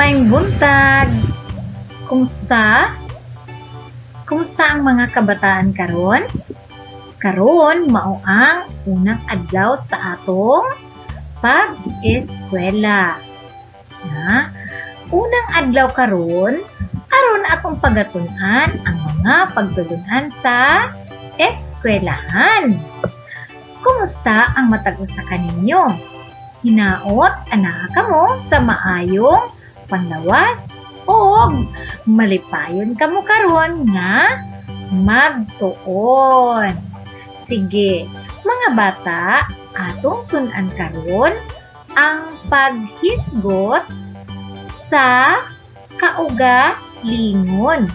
Maayong buntag. Kumusta? Kumusta ang mga kabataan karon? Karon mao ang unang adlaw sa atong pag-eskwela. Unang adlaw karon aron atong pagatun-an ang mga pagtulunan sa eskwelahan. Kumusta ang matag usa kaninyo? Hinaot ana kamo sa maayong panlawas o malipayon kamo karon nga magtuon. Sige, mga bata, atong tun-an karon ang paghisgot sa kaugalingon.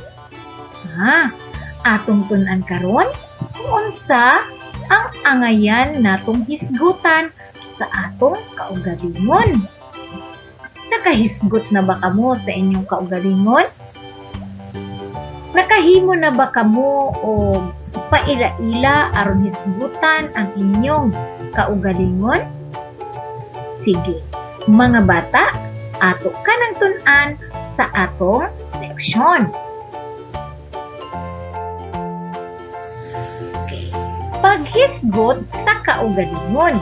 Atong tun-an karon kung unsa ang angayan natong hisgutan sa atong kaugalingon. Nakahisgot na ba kamo sa inyong kaugalingon? Nakahimo na ba kamo o paila-ila aron hisgutan ang inyong kaugalingon? Sige, mga bata, ato ka nang tun-an sa atong leksyon. Okay. Paghisgot sa kaugalingon.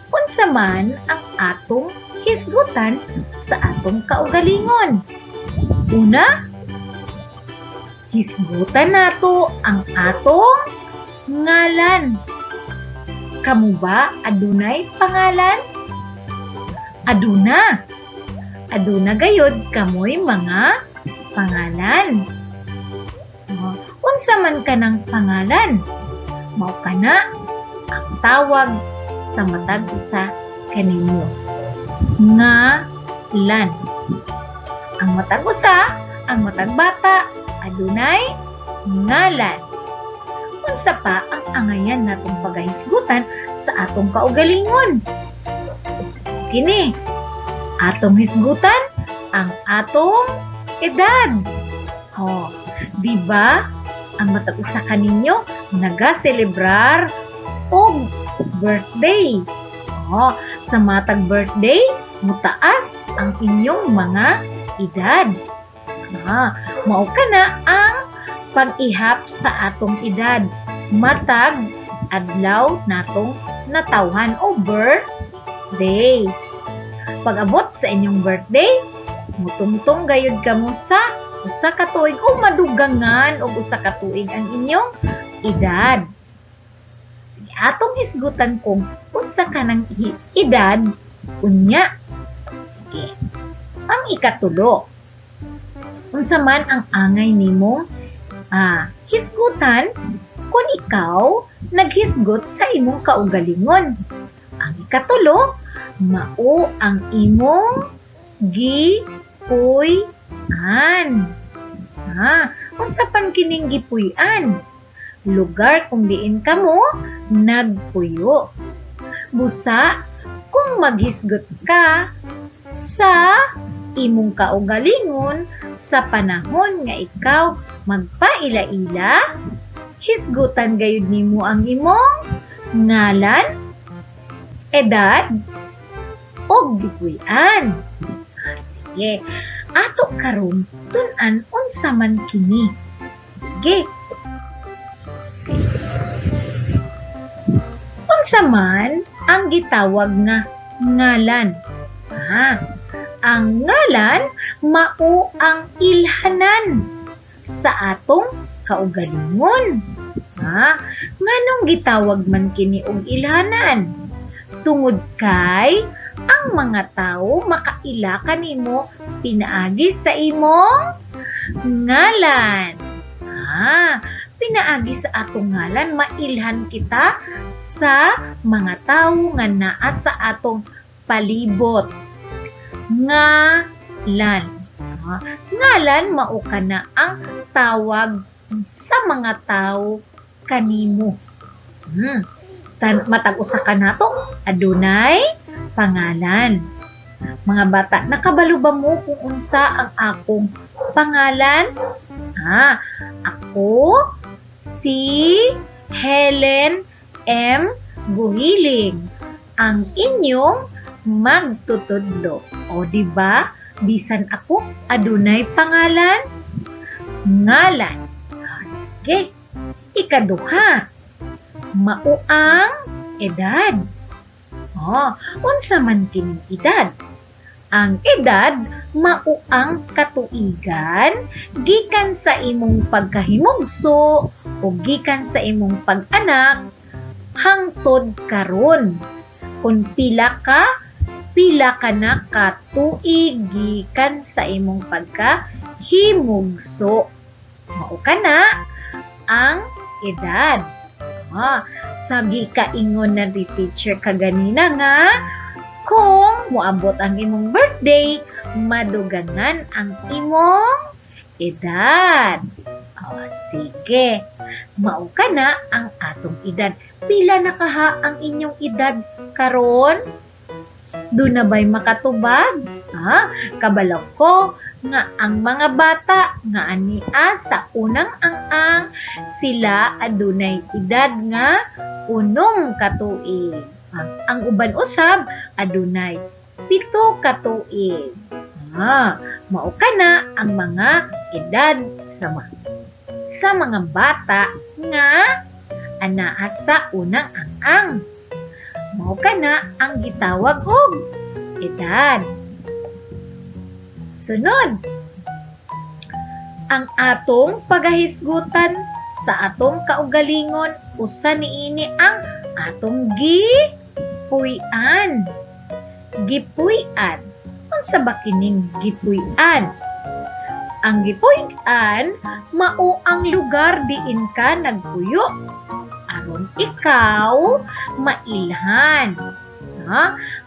Unsa man ang atong hisgutan sa atong kaugalingon? Una, hisgutan nato ang atong ngalan. Kamu ba adunay pangalan? Aduna. Aduna gayud kamoy mga pangalan. Unsa man kanang pangalan? Mao kana ang tawag sa matag usa kaninyo. Ngalan. Ang matag usa, ang matag bata, adunay ngalan. Unsa pa ang angayan natong pagahisgutan sa atong kaugalingon? Kini, atong hisgutan ang atong edad. Di ba? Ang matag usa kaninyo naga-celebrar og birthday. Sa matag birthday, mutaas ang inyong mga edad. Mao kana ang pag-ihap sa atong edad. Matag adlaw natong natawhan o birthday. Pag-abot sa inyong birthday, mutungtong gayud kamo sa usa ka tuig o madugangan og usa ka tuig ang inyong edad. Atong hisgutan kung unsa kanang edad unya. Sige. Ang ikatulo. Unsa man ang angay nimo hisgutan kung ikaw naghisgot sa imong kaugalingon. Ang ikatulo, mao ang imong gipuy-an. Unsa pan kining gipuy-an? Lugar kung diin kamo nagpuyo. Busa kung maghisgot ka sa imong kaugalingon sa panahon nga ikaw magpaila-ila, hisgutan gayud nimo ang imong ngalan, edad, o gipuy-an. Sige, ato karon tun-an unsa man kini. Sige. Unsa man ang gitawag nga ngalan? Ang ngalan mao ang ilhanan sa atong kaugalingon. Nganong gitawag man kini og ilhanan? Tungod kay ang mga tawo makaila kanimo pinaagi sa imong ngalan. Pinaagi sa atong ngalan, mailhan kita sa mga tawo nga naa sa atong palibot. Ngalan. Ngalan mao kana ang tawag sa mga tawo kanimo. Matag usa ka nato adunay pangalan. Mga bata, nakabalo ba mo kung unsa ang akong pangalan? Ako si Helen M. Buhiling, ang inyong magtutudlo. O di ba? Bisan ako adunay pangalan, ngalan. Sige. Ikaduha, mao ang edad. Unsa man kining edad? Ang edad mao ang katuigan gikan sa imong pagkahimugso o gikan sa imong pag-anak hangtod karon. Kung pila ka na katuig gikan sa imong pagkahimugso. Mao kana ang edad. Sa gikaingon na di teacher kaganina nga, kung moabot ang imong birthday, madugangan ang imong edad. Sige. Mao kana ang atong edad. Pila na kaha ang inyong edad karon? Doon na ba'y makatubag? Kabalaw ko nga ang mga bata nga ania sa unang ang sila adunay edad nga 8 katuig. Ang uban usab adunay 7 katuig. Mao kana ang mga edad sa mga bata nga anaa sa unang ang. Mao kana ang gitawag og edad. Sunod, ang atong pagahisgutan sa atong kaugalingon, usa niini ang atong gipuy-an. Gipuy-an. Unsa ba kining gipuy-an? Ang gipuy-an mao ang lugar diin ka nagpuyo aron ikaw mailhan.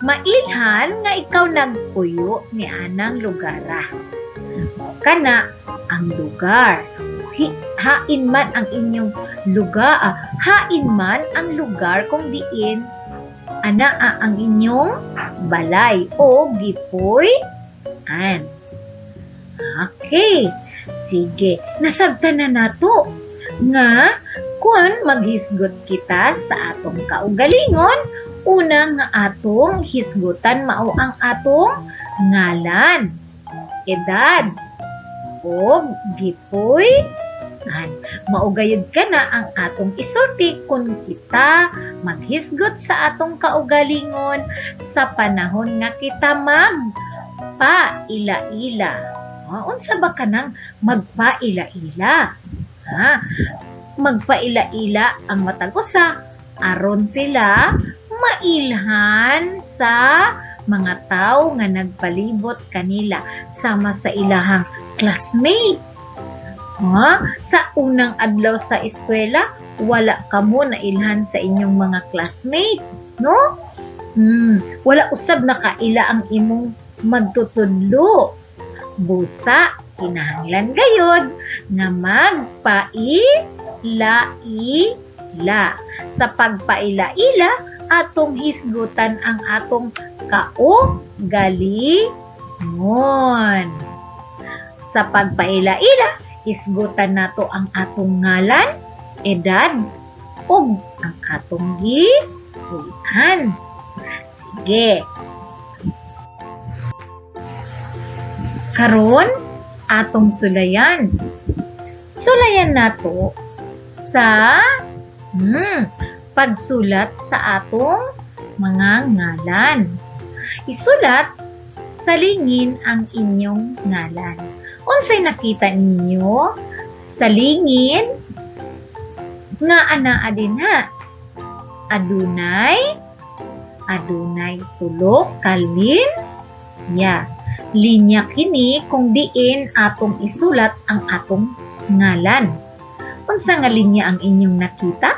Mailhan nga ikaw nagpuyo ni anang lugara. Kana ang lugar. Hain man ang inyong lugar. Hain man ang lugar kung diin anaa ang inyong balay o gipuy-an. Okay. Sige. Nasabtan na nato nga kung maghisgot kita sa atong kaugalingon, una nga atong hisgutan mao ang atong ngalan, edad, o gipuy-an. Maugayod ka na ang atong isulti kung kita maghisgot sa atong kaugalingon sa panahon nga kita magpaila-ila. Unsa ba ka nang magpaila-ila? Magpaila-ila ang matag usa aron sila mailhan sa mga tao nga nagpalibot kanila sama sa ilahang classmates. Sa unang adlaw sa eskwela, wala kamo nailhan sa inyong mga classmates, no? Wala usab na kaila ang imong magtutudlo. Busa, kinahanglan gayod nga magpaila-ila. Sa pagpaila-ila, atong hisgutan ang atong kaugalingon. Sa pagpaila-ila, hisgutan nato ang atong ngalan, edad, ug ang atong gipuy-an. Sige. Karon atong sulayan. Sulayan nato sa pagsulat sa atong mga ngalan. Isulat sa lingin ang inyong ngalan. Unsay nakita ninyo sa lingin nga anaa dinha? Adunay tulo ka linya. Linya kini kung diin atong isulat ang atong ngalan. Unsa nga linya ang inyong nakita?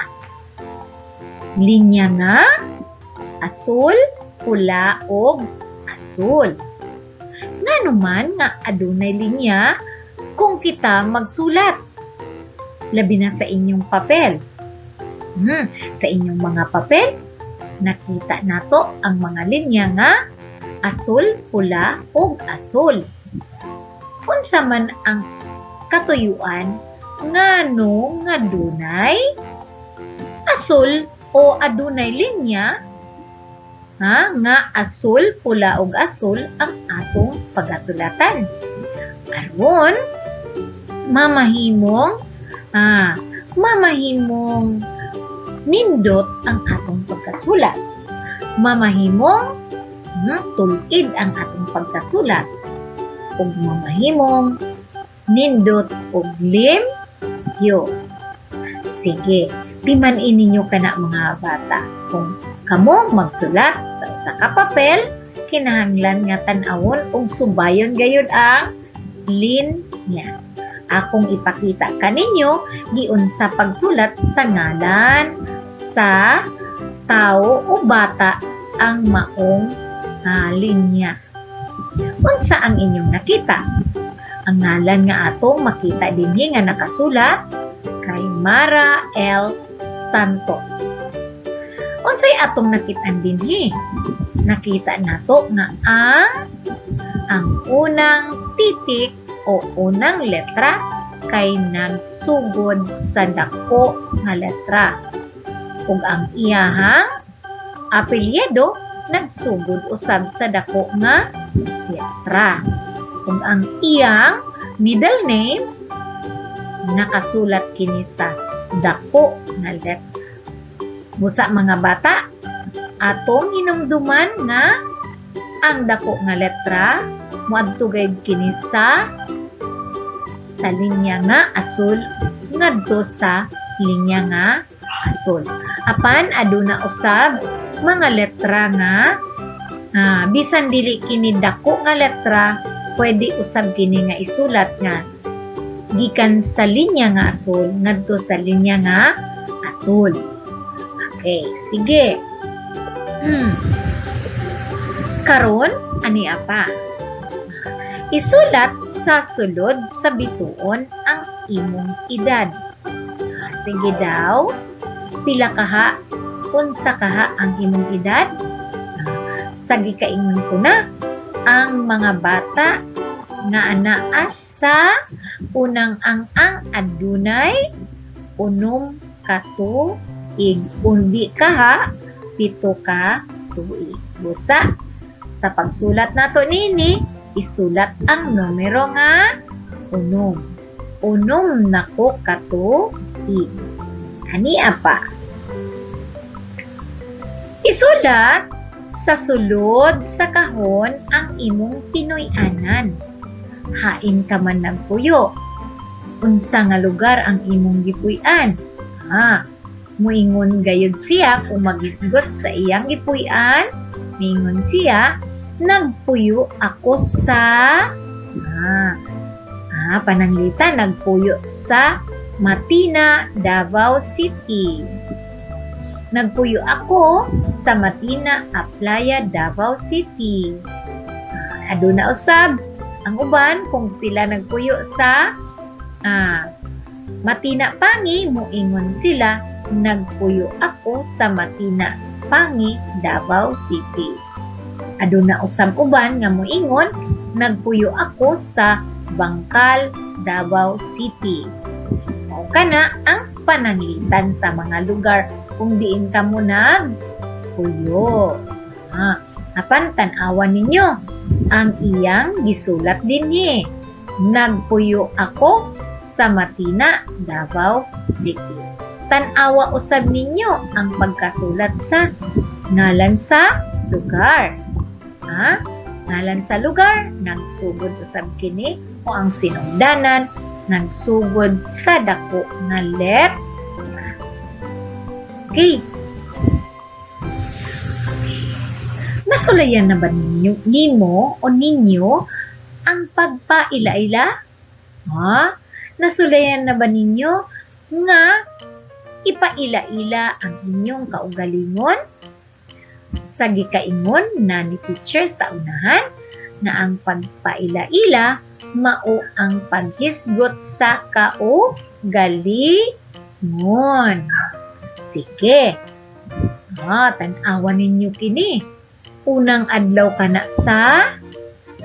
Linya nga asul, pula ug asul. Nganuman nga adunay linya kung kita magsulat. Labi na sa inyong papel. Sa inyong mga papel, nakita nato ang mga linya nga asul, pula, ug asul. Unsa man ang katuyuan ngano nga dunay asul o adunay linya? nga asul, pula ug asul ang atong pagasulatan. Aron mamahimong nindot ang atong pagkasulat. Mamahimong tulid ang atong pagkasulat. Ug mamahimong nindot ug limpyo. Sige, piman ininyo kana mga bata. Kung kamo magsulat sa usa ka papel, kinahanglan nga tan-awon ug subayon gayud ang linya. Akong ipakita kaninyo giunsa pagsulat sa ngalan sa tao o bata ang maong linya. Unsa ang inyong nakita? Ang ngalan nga atong makita dinhi nga nakasulat kay Mara L. Santos. Unsay atong nakitaan dinhi? Nakita nato nga ang unang titik o unang letra kay nagsugod sa dako nga letra. Ug ang iyahang apelyido nagsugod usab sa dako nga letra. Ug ang iyang middle name nakasulat kini sa dako nga letra. Busa mga bata, atong hinumduman nga ang dako nga letra moadto gayud kini sa linya nga asul ngadto sa linya nga asul. Apan aduna usab mga letra nga bisan dili kini dako nga letra, pwede usab kini nga isulat nga gikan sa linya nga asul ngadto sa linya nga asul. Okay, sige. Karon ani apa? Isulat sa sulod sa bituon ang imong edad. Sige daw, pila kaha, unsa kaha ang imong edad? Sa gikaingon ko na, ang mga bata nga anaa sa unang ang adunay unom ka tuig, undi kaha, pito ka tuig. Busa, sa pagsulat nato nini, isulat ang numero nga unom. Unom nako katuig. Ani apa? Isulat sa sulod sa kahon ang imong Pinoy-anan. Hain ka man nagpuyo. Unsa nga lugar ang imong gipuy-an? Muingon gayud siya kung magisgot sa iyang gipuy-an. Mingon siya, nagpuyo ako sa pananglita, nagpuyo sa Matina, Davao City. Nagpuyo ako sa Matina, Aplaya, Davao City. Aduna usab ang uban kung sila nagpuyo sa Matina Pangi, muingon sila, nagpuyo ako sa Matina Pangi, Davao City. Aduna usab uban nga moingon, nagpuyo ako sa Bangkal, Davao City. Mao kana ang pananglitan sa mga lugar kung diin ka mo nagpuyo. Apan tan-awan ninyo ang iyang gisulat dinhi. Nagpuyo ako sa Matina, Davao City. Tan-awa usab ninyo ang pagkasulat sa ngalan sa lugar. Ngalan sa lugar, nagsugod usab kini o ang sinungdanan nagsugod sa dako nga letra. Okay. Nasulayan na ba nimo o ninyo ang pagpaila-ila? Nasulayan na ba ninyo nga ipaila-ila ang inyong kaugalingon? Sa gikaingon na ni teacher sa unahan na ang pagpaila-ila mao ang paghisgot sa kaugalingon. Sige. Tan-awan ninyo kini. Unang adlaw ka na sa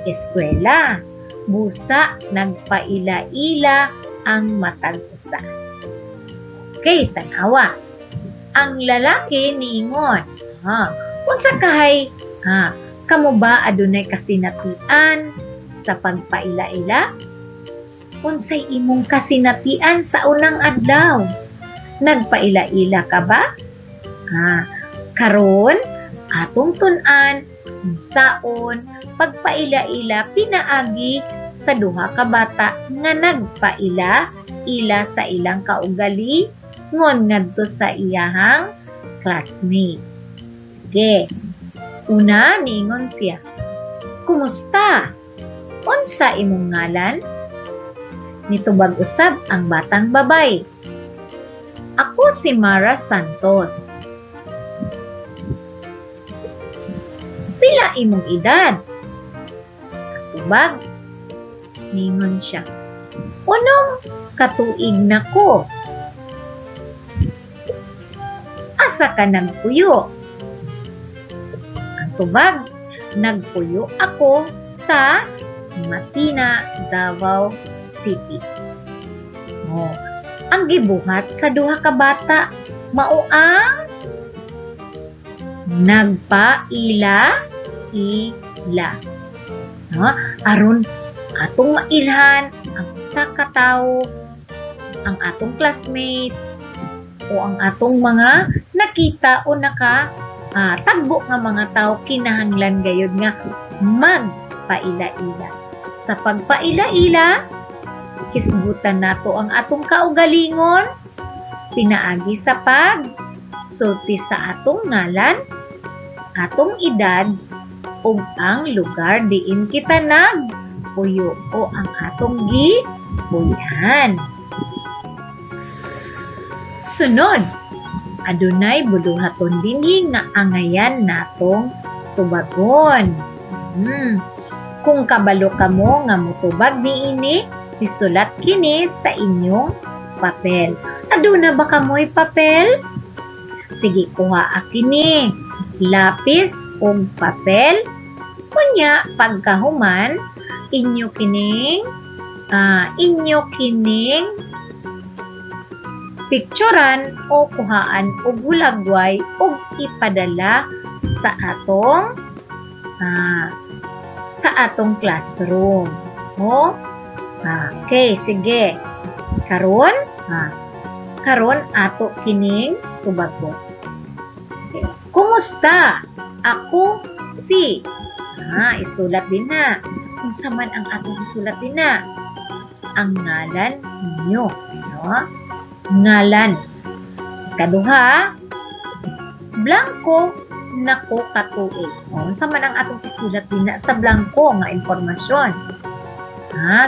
eskwela. Busa nagpaila-ila ang matag usa. Okay, tan-awa. Ang lalaki niingon, Unsa kahay kamo ba adunay kasinatian sa pagpaila-ila? Unsay imong kasinatian sa unang adlaw? Nagpaila-ila ka ba? Karon atong tun-an unsaon pagpaila-ila pinaagi sa duha ka bata nga nagpaila-ila sa ilang kaugalingon ngadto sa iyahang classmate. Sige. Una, niingon siya, "Kumusta? Unsa imong ngalan?" Nitubag usab ang batang babay, "Ako si Mara Santos." "Pila imong edad?" Tubag, ningon siya, "Unong katuig na ko." "Asa ka nagpuyo?" Ang tubag, "Nagpuyo ako sa Matina, Davao City." Ang gibuhat sa duha ka bata mao ang nagpaila-ila. Aron atong mailhan ang usa ka tawo, ang atong classmate o ang atong mga nakita o tagbo nga mga tao, kinahanglan gayud nga magpaila-ila. Sa pagpaila-ila, hisgutan nato ang atong kaugalingon, pinaagi sa pagsulti sa atong ngalan, atong edad, ug ang lugar diin kita nagpuyo o ang atong gipuy-an. Sunod, adunay buluhaton dinhi nga angayan natong tubagon. Kung kabalo kamo nga motubag niini, isulat kini sa inyong papel. Aduna ba kamoy papel? Sige, kuha kini lapis ug papel. Kunya pagkahuman inyo kining picturean o kuhaan og hulagway ug ipadala sa atong classroom. Okay, sige. Karon ato kining tubagon. Okay. Kumusta? Ako si. Isulat din na. Unsa man ang atong isulat din na? Ang ngalan ninyo. Ngalan. Ikaduha, blanco nako katuig. Unsa man ang atong isulat din na sa blanco nga impormasyon?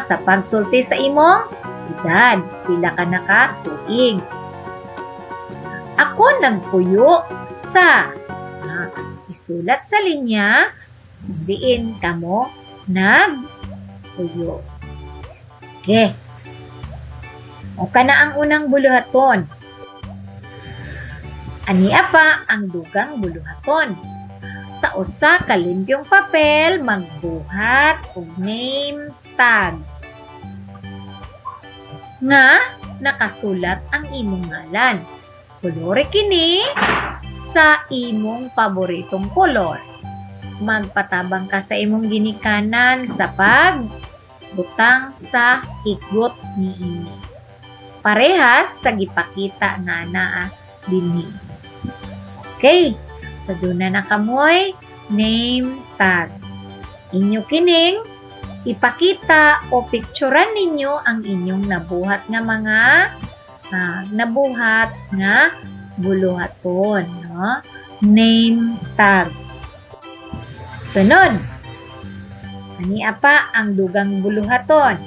Sa pagsulti sa imong edad, pila ka na katuig. Ako nagpuyo sa. Isulat sa linya, diin kamo nagpuyo. Okay. O kana ang unang buluhaton. Ania pa ang dugang buluhaton. Sa usa ka limpyong papel, magbuhat og name tag nga nakasulat ang imong ngalan. Kolore kini sa imong paboritong kolor. Magpatabang ka sa imong ginikanan sa pagbutang sa higot niini. Parehas sa gipakita na naa dinhi. Okay, saduna na kamoy name tag. Inyo kining ipakita o picturean ninyo ang inyong nabuhat nga buluhaton, name tag. Sunod, ania pa ang dugang buluhaton.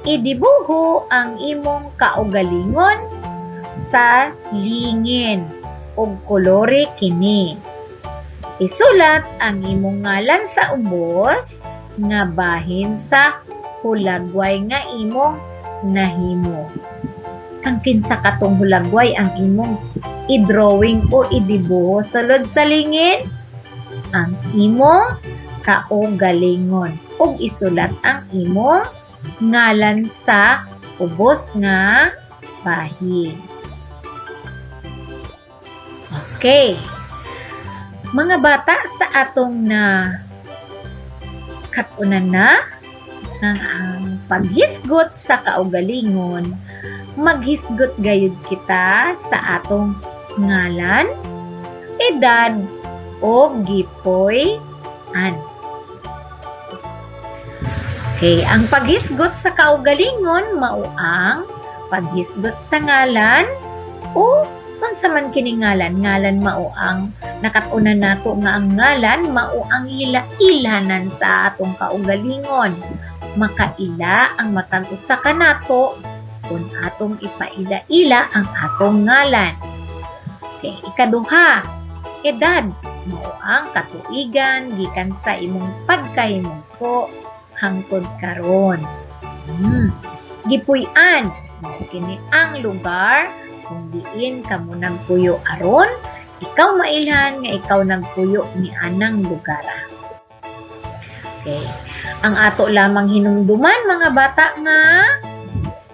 Idibuho ang imong kaugalingon sa lingin ug kolore kini. Isulat ang imong ngalan sa ubos nga bahin sa hulagway nga imong nahimo. Ang kinsa katong hulagway ang imong i-drawing o idibuho sulod sa lingin? Ang imong kaugalingon ug isulat ang imong ngalan sa ubos nga bahin. Okay. Mga bata, sa atong na katunan na ang paghisgot sa kaugalingon, maghisgot gayud kita sa atong ngalan, edad, o gipoy-an. Okay, ang paghisgot sa kaugalingon mao ang paghisgot sa ngalan o unsa man kini ngalan mao ang nakatunan nato nga ang ngalan mao ang ila-ilanan sa atong kaugalingon. Makaila ang matag usa kanato kung atong ipaila-ila ang atong ngalan. Okay, ikaduha, edad mao ang katuigan gikan sa imong pagkahimungso hangtod karon. Gipuy-an mao kini ang lugar kung diin kamo nagpuyo aron ikaw mailhan nga ikaw nagpuyo ni anang lugar. Okay. Ang ato lamang hinumduman mga bata nga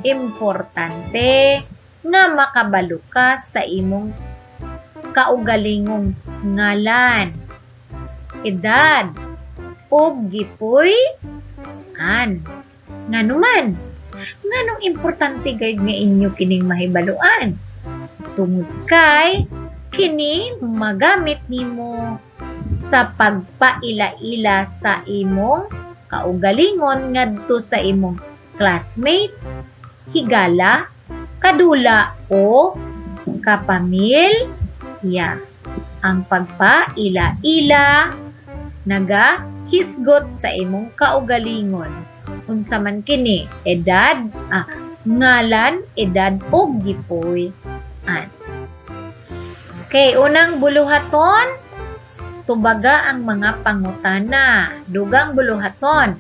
importante nga makabalo ka sa imong kaugalingong ngalan, edad, o gipuy-an. Nganuman, nganong importante gayud nga inyo kining mahibaluan? Tungod kay kini magamit nimo sa pagpaila-ila sa imong kaugalingon ngadto sa imong classmates, higala, kadula o kapamilya. Ang pagpaila-ila nagahisgot sa imong kaugalingon. Unsa man kini, edad, ngalan, edad o gipoy-an. Okay, unang buluhaton, tubaga ang mga pangutana. Dugang buluhaton,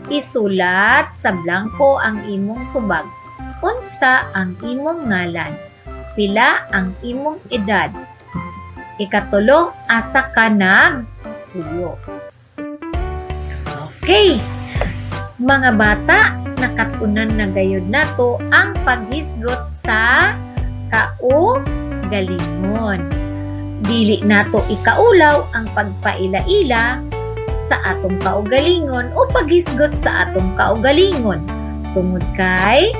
isulat sa blanko ang imong tubag. Unsa ang imong ngalan? Pila ang imong edad? Ikatulo, asa ka nagpuyo? Okay, mga bata, nakatunan na gayud nato ang paghisgot sa kaugalingon. Dili nato ikaulaw ang pagpaila-ila sa atong kaugalingon o paghisgot sa atong kaugalingon. Tungod kay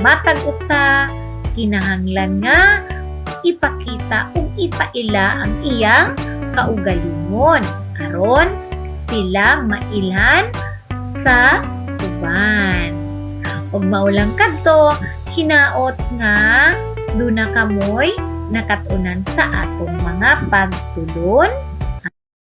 matag usa kinahanglan nga ipakita ug ipaila ang iyang kaugalingon aron sila mailhan sa uban. Ug maulang kadto, hinaot nga duna kamoy nakatunan sa atong mga pagtulon